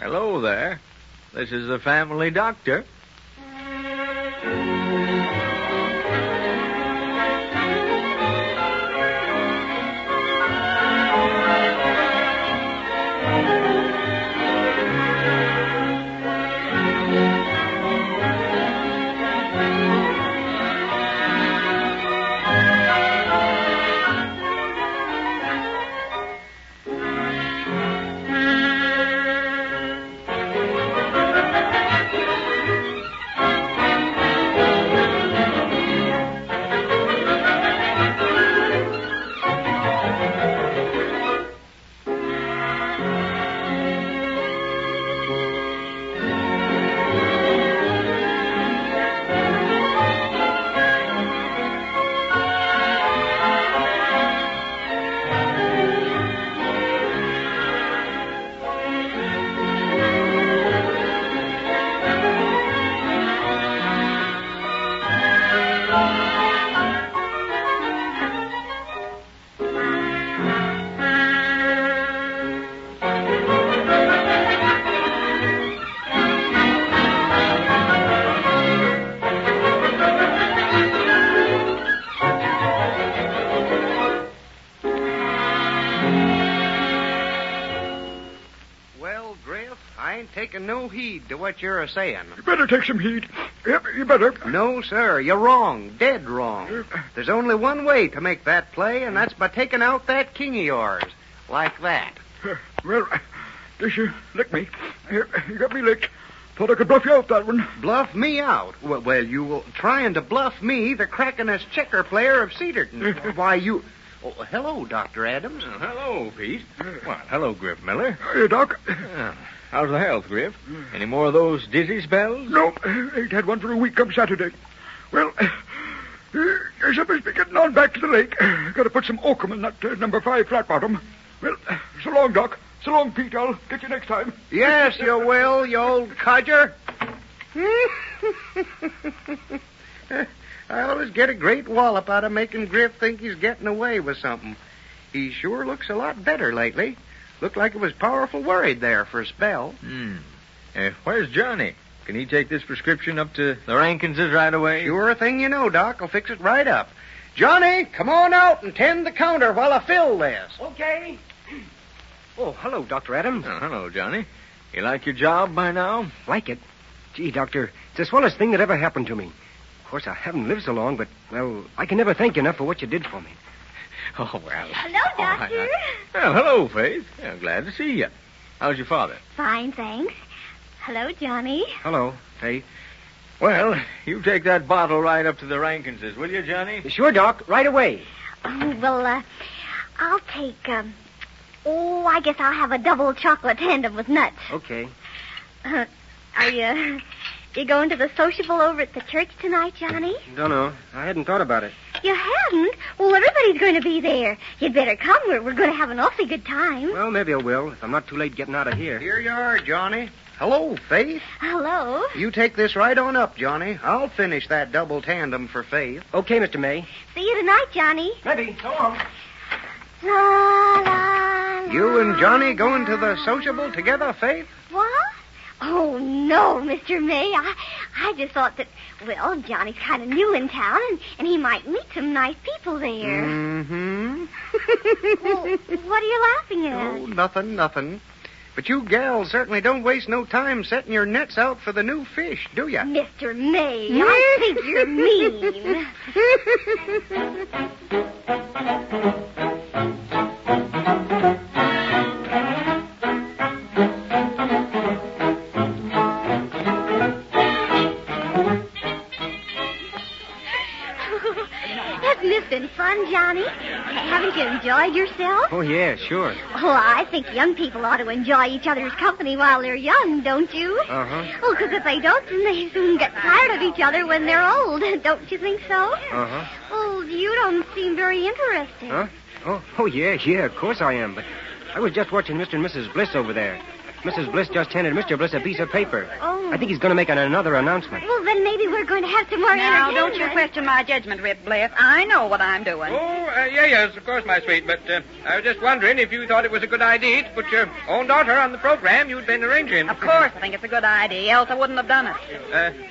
Hello there. This is the family doctor. Taking no heed to what you're a-saying. You better take some heed. Yep, you better. No, sir, you're wrong. Dead wrong. There's only one way to make that play, and that's by taking out that king of yours. Like that. Well, guess you licked me. You got me licked. Thought I could bluff you out that one. Bluff me out? Well, you were trying to bluff me, the crackinest checker player of Cedarton. Why, you... Oh, hello, Dr. Adams. Hello, Pete. Well, hello, Griff Miller. Hey, Doc. How's the health, Griff? Any more of those dizzy spells? No, ain't had one for a week come Saturday. Well, guess I must be getting on back to the lake. Got to put some oakum in that number 5 flat bottom. Well, so long, Doc. So long, Pete. I'll get you next time. Yes, you will, you old codger. I always get a great wallop out of making Griff think he's getting away with something. He sure looks a lot better lately. Looked like he was powerful worried there for a spell. Where's Johnny? Can he take this prescription up to the Rankinses right away? Sure thing you know, Doc. I'll fix it right up. Johnny, come on out and tend the counter while I fill this. Okay. Oh, hello, Dr. Adams. Oh, hello, Johnny. You like your job by now? Like it? Gee, Doctor, it's the swellest thing that ever happened to me. Of course, I haven't lived so long, but, well, I can never thank you enough for what you did for me. Oh, well. Hello, Doctor. Well, hello, Faith. Yeah, glad to see you. How's your father? Fine, thanks. Hello, Johnny. Hello, Faith. Well, you take that bottle right up to the Rankinses, will you, Johnny? Sure, Doc. Right away. Oh, well, I'll take, I guess I'll have a double chocolate tandem with nuts. Okay. Are you going to the sociable over at the church tonight, Johnny? Don't know. I hadn't thought about it. You hadn't? Well, everybody's going to be there. You'd better come. We're going to have an awfully good time. Well, maybe I will, if I'm not too late getting out of here. Here you are, Johnny. Hello, Faith. Hello. You take this right on up, Johnny. I'll finish that double tandem for Faith. Okay, Mr. May. See you tonight, Johnny. Maybe. So long. La, la, la, You and Johnny going to the sociable together, Faith? What? Oh, no, Mr. May. I just thought that, well, Johnny's kind of new in town, and he might meet some nice people there. Mm-hmm. Well, what are you laughing at? Oh, nothing. But you gals certainly don't waste no time setting your nets out for the new fish, do ya? Mr. May, I think you're mean. Hasn't this been fun, Johnny? Haven't you enjoyed yourself? Oh, yeah, sure. Oh, I think young people ought to enjoy each other's company while they're young, don't you? Uh-huh. Oh, because if they don't, then they soon get tired of each other when they're old. Don't you think so? Uh-huh. Oh, you don't seem very interested. Huh? Oh, yeah, of course I am, but I was just watching Mr. and Mrs. Bliss over there. Mrs. Bliss just handed Mr. Bliss a piece of paper. Oh. I think he's going to make another announcement. Well, then maybe we're going to have some more Now, entertainment. don't you question my judgment, Rip Bliss. I know what I'm doing. Oh, yes, of course, my sweet. But I was just wondering if you thought it was a good idea to put your own daughter on the program you'd been arranging. Of course I think it's a good idea, else I wouldn't have done it.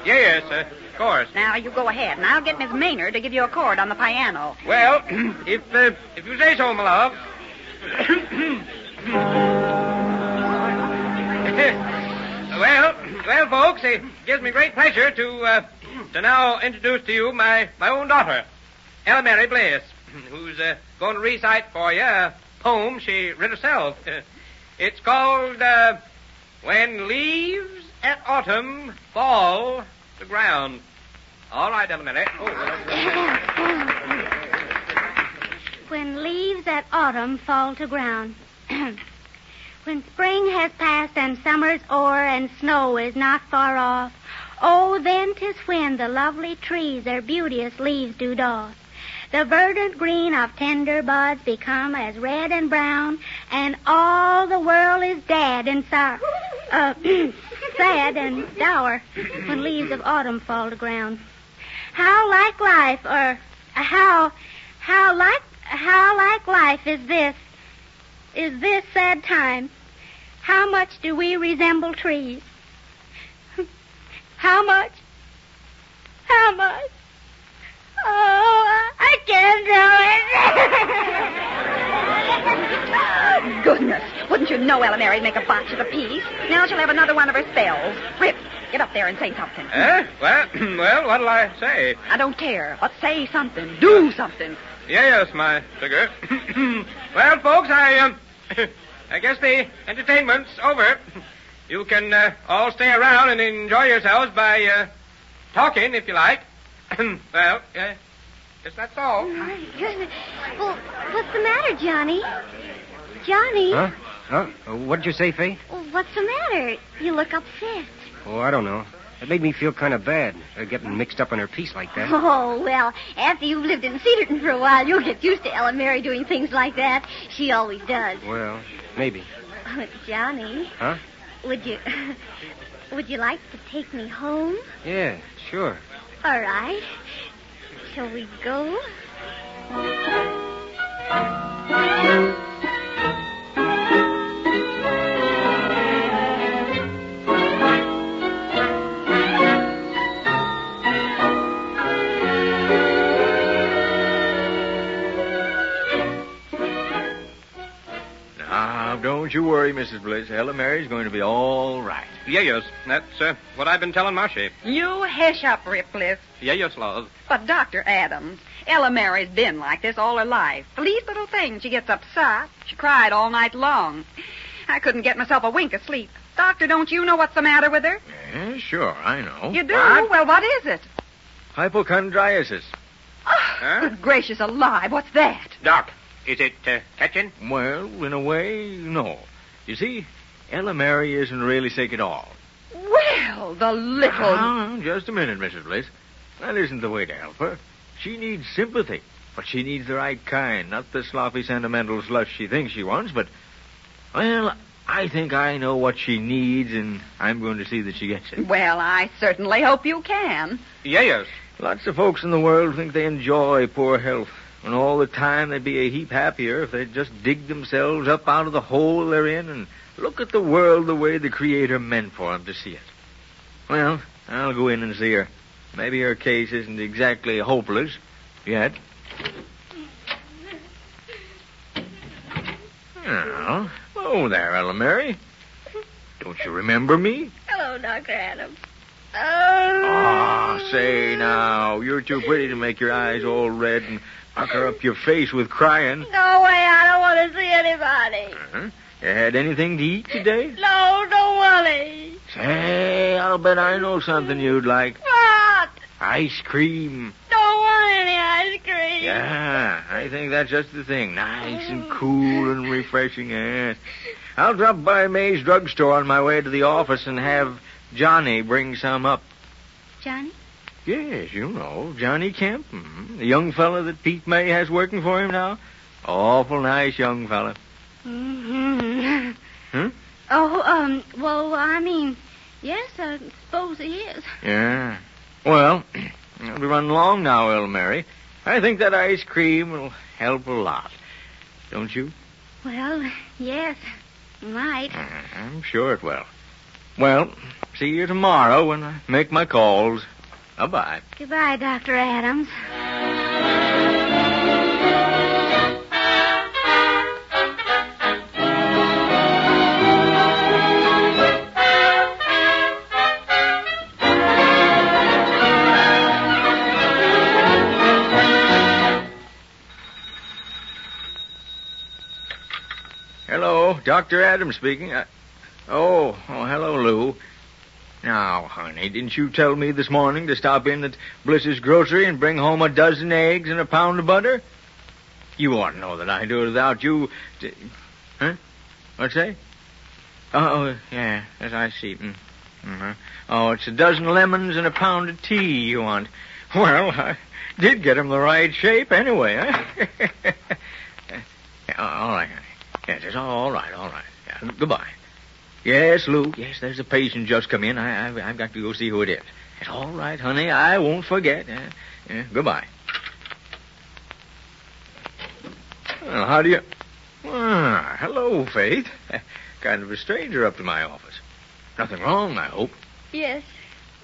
Yes, of course. Now, you go ahead, and I'll get Miss Maynard to give you a chord on the piano. Well, if you say so, my love. Well, folks, it gives me great pleasure to now introduce to you my own daughter, Ella Mary Bliss, who's going to recite for you a poem she wrote herself. It's called When Leaves at Autumn Fall to Ground. All right, Ella Mary. When leaves at autumn fall to ground. When spring has passed and summer's o'er and snow is not far off, oh, then 'tis when the lovely trees their beauteous leaves do doff. The verdant green of tender buds become as red and brown, and all the world is sad and sour, sad and dour when leaves of autumn fall to ground. How like life, or how like life is this sad time? How much do we resemble trees? How much? Oh, I can't do it. Goodness, wouldn't you know Ella Mary'd make a botch of the piece? Now she'll have another one of her spells. Rip, get up there and say something. Well, what'll I say? I don't care, but say something. Do something. Yes, my sugar. Well, folks, I guess the entertainment's over. You can all stay around and enjoy yourselves by talking, if you like. Well, guess that's all. Oh, my goodness. Well, what's the matter, Johnny? Johnny? Huh? What'd you say, Faye? Well, what's the matter? You look upset. Oh, I don't know. It made me feel kind of bad, getting mixed up in her piece like that. Oh, well, after you've lived in Cedarton for a while, you'll get used to Ella Mary doing things like that. She always does. Well, maybe. Johnny? Huh? Would you like to take me home? Yeah, sure. All right. Shall we go? Don't you worry, Mrs. Bliss. Ella Mary's going to be all right. Yes, that's what I've been telling Marcy. You hush up, Rip Bliss. Yes, love. But, Dr. Adams, Ella Mary's been like this all her life. The least little thing, she gets upset. She cried all night long. I couldn't get myself a wink of sleep. Doctor, don't you know what's the matter with her? Yeah, sure, I know. You do? What? Well, what is it? Hypochondriasis. Oh, good gracious alive, what's that? Doc, is it catching? Well, in a way, no. You see, Ella Mary isn't really sick at all. Well, the little... Oh, just a minute, Mrs. Bliss. That isn't the way to help her. She needs sympathy, but she needs the right kind, not the sloppy, sentimental slush she thinks she wants, but... Well, I think I know what she needs, and I'm going to see that she gets it. Well, I certainly hope you can. Yes. Lots of folks in the world think they enjoy poor health, when all the time they'd be a heap happier if they'd just dig themselves up out of the hole they're in and look at the world the way the Creator meant for them to see it. Well, I'll go in and see her. Maybe her case isn't exactly hopeless yet. Oh, hello there, Ella Mary. Don't you remember me? Hello, Dr. Adams. Oh, say now, you're too pretty to make your eyes all red and pucker up your face with crying. Go away, I don't want to see anybody. Uh-huh. You had anything to eat today? No, don't want to eat. Say, I'll bet I know something you'd like. What? Ice cream. Don't want any ice cream. Yeah, I think that's just the thing. Nice and cool and refreshing. Yes. I'll drop by May's drugstore on my way to the office and have Johnny bring some up. Johnny? Yes, you know, Johnny Kemp. The young fella that Pete May has working for him now. Awful nice young fella. Mm-hmm. Hmm? Oh, well, I mean, yes, I suppose he is. Yeah. Well, I'll be running along now, Ella Mary. I think that ice cream will hell of a lot. Don't you? Well, yes, might. I'm sure it will. Well, see you tomorrow when I make my calls. Bye-bye. Goodbye, Dr. Adams. Hello, Dr. Adams speaking. Oh, hello, Lou. Now, honey, didn't you tell me this morning to stop in at Bliss's grocery and bring home a dozen eggs and a pound of butter? You ought to know that I do it without you. Huh? What's that? Oh, yeah, yes, I see. Mm-hmm. Oh, it's a dozen lemons and a pound of tea you want. Well, I did get 'em the right shape anyway, huh? All right, honey. Yes, it's all right. Yeah, goodbye. Yes, Lou. Yes, there's a patient just come in. I've got to go see who it is. It's all right, honey. I won't forget. Goodbye. Well, how do you... hello, Faith. Kind of a stranger up to my office. Nothing wrong, I hope. Yes,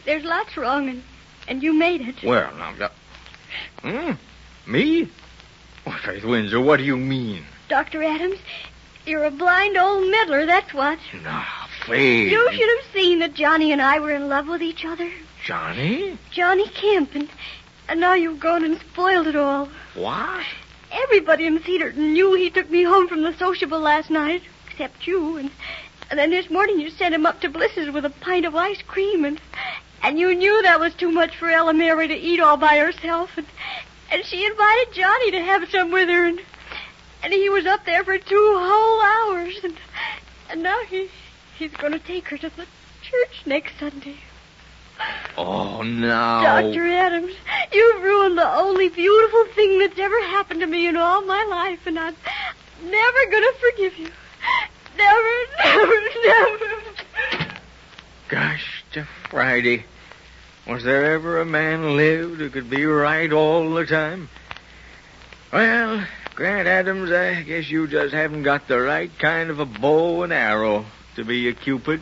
there's lots wrong, and you made it. Well, now... Me? Well, Faith Windsor, what do you mean? Dr. Adams, you're a blind old meddler, that's what. No, Faith. You should have seen that Johnny and I were in love with each other. Johnny? Johnny Kemp, and now you've gone and spoiled it all. What? Everybody in Cedarton knew he took me home from the sociable last night, except you, and then this morning you sent him up to Bliss's with a pint of ice cream, and you knew that was too much for Ella Mary to eat all by herself, and she invited Johnny to have some with her, and he was up there for 2 whole hours, and now he's going to take her to the church next Sunday. Oh, no. Dr. Adams, you've ruined the only beautiful thing that's ever happened to me in all my life, and I'm never going to forgive you. Never. Gosh to Friday. Was there ever a man lived who could be right all the time? Well, Grant Adams, I guess you just haven't got the right kind of a bow and arrow to be a Cupid.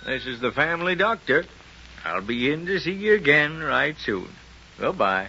This is the family doctor. I'll be in to see you again right soon. Goodbye.